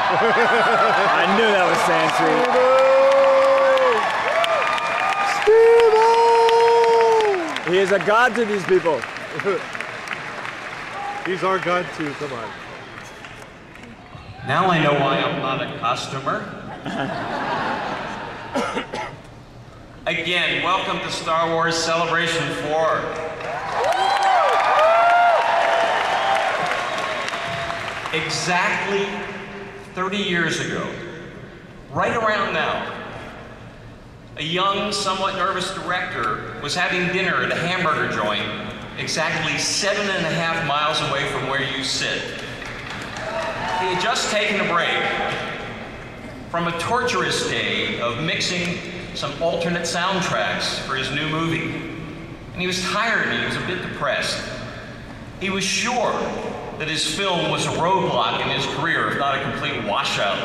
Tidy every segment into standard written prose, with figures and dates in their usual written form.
I knew that was Sansweet. He is a god to these people. He's our god too, come on. Now I know why I'm not a costumer. Again, welcome to Star Wars Celebration 4. Exactly 30 years ago, right around now, a young, somewhat nervous director was having dinner at a hamburger joint exactly 7.5 miles away from where you sit. He had just taken a break from a torturous day of mixing some alternate soundtracks for his new movie. And he was tired and he was a bit depressed. He was sure that his film was a roadblock in his career, if not a complete washout.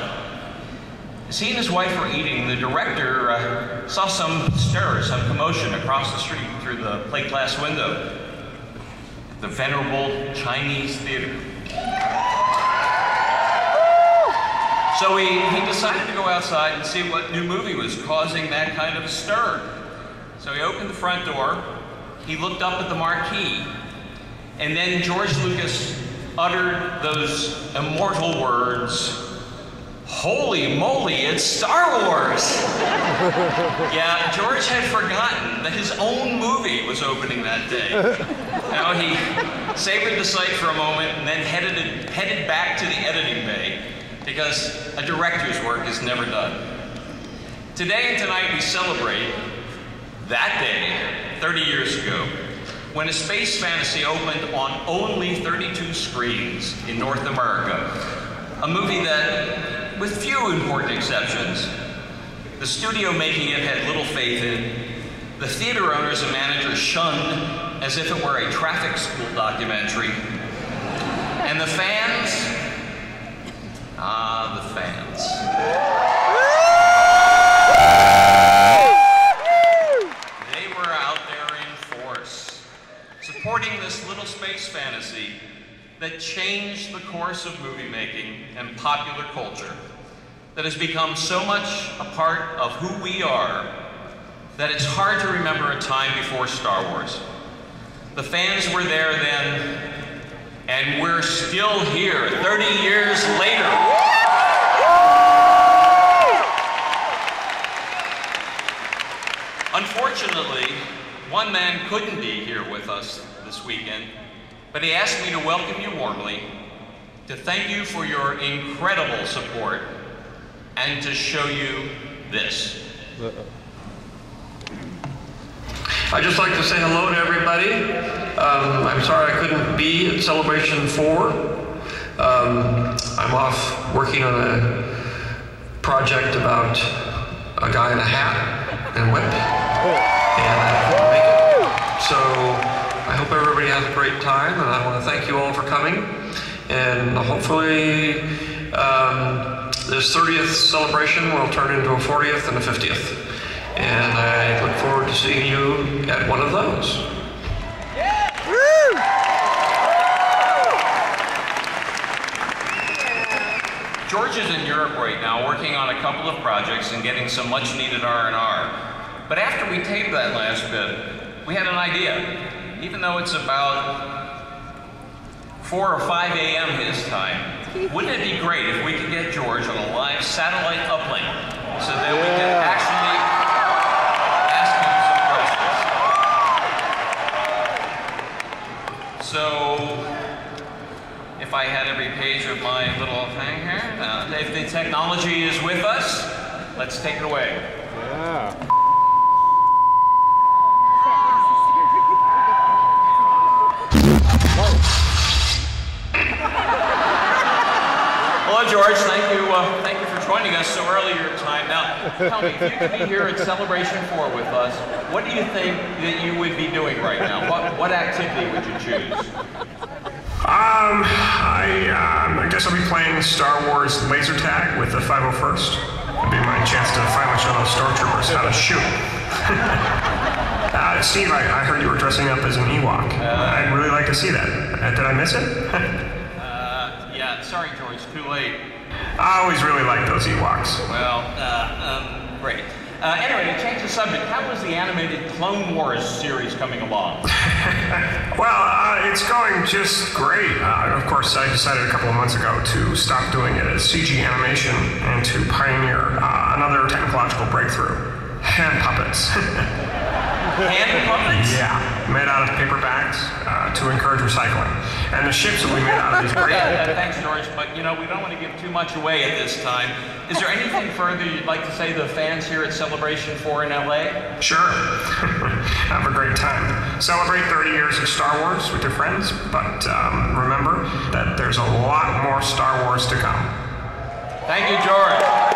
As he and his wife were eating, the director saw some stir, some commotion across the street through the plate glass window. The venerable Chinese theater. So he decided to go outside and see what new movie was causing that kind of stir. So he opened the front door, he looked up at the marquee, and then George Lucas uttered those immortal words, "Holy moly, it's Star Wars!" Yeah, George had forgotten that his own movie was opening that day. Now he savored the sight for a moment and then headed back to the editing bay, because a director's work is never done. Today and tonight we celebrate that day, 30 years ago, when A Space Fantasy opened on only 32 screens in North America. A movie that, with few important exceptions, the studio making it had little faith in, the theater owners and managers shunned as if it were a traffic school documentary, and the fans, the fans. They were out there in force, supporting this little space fantasy that changed the course of movie making and popular culture, that has become so much a part of who we are that it's hard to remember a time before Star Wars. The fans were there then, and we're still here 30 years later. Unfortunately, one man couldn't be here with us this weekend, but he asked me to welcome you warmly, to thank you for your incredible support, and to show you this. I'd just like to say hello to everybody. I'm sorry I couldn't be at Celebration 4. I'm off working on a project about a guy in a hat and whip, and I couldn't make it. So I hope everybody has a great time, and I want to thank you all for coming. And hopefully this 30th celebration will turn into a 40th and a 50th. And I look forward to seeing you at one of those. George is in Europe right now working on a couple of projects and getting some much needed R&R. But after we taped that last bit, we had an idea. Even though it's about 4 or 5 a.m. his time, wouldn't it be great if we could get George on a live satellite uplink so that we could actually ask him some questions? So, if I had every page of my little thing here, if the technology is with us, let's take it away. Yeah. Hello, George. Thank you for joining us so early your time. Now, tell me, if you could be here at Celebration 4 with us, what do you think that you would be doing right now? What activity would you choose? I guess I'll be playing Star Wars laser tag with the 501st. It'll be my chance to finally show those Stormtroopers how to shoot. Steve, I heard you were dressing up as an Ewok. I'd really like to see that. Did I miss it? Yeah, sorry, George, too late. I always really liked those Ewoks. Well, great. Anyway, to change the subject, how was the animated Clone Wars series coming along? Well, it's going just great. Of course, I decided a couple of months ago to stop doing it as CG animation and to pioneer another technological breakthrough. Hand puppets. Hand puppets? Yeah, made out of paper bags to encourage recycling. And the ships will be made out of these great... Thanks, George, but you know, we don't want to give too much away at this time. Is there anything further you'd like to say to the fans here at Celebration 4 in LA? Sure. Have a great time. Celebrate 30 years of Star Wars with your friends, but remember that there's a lot more Star Wars to come. Thank you, George.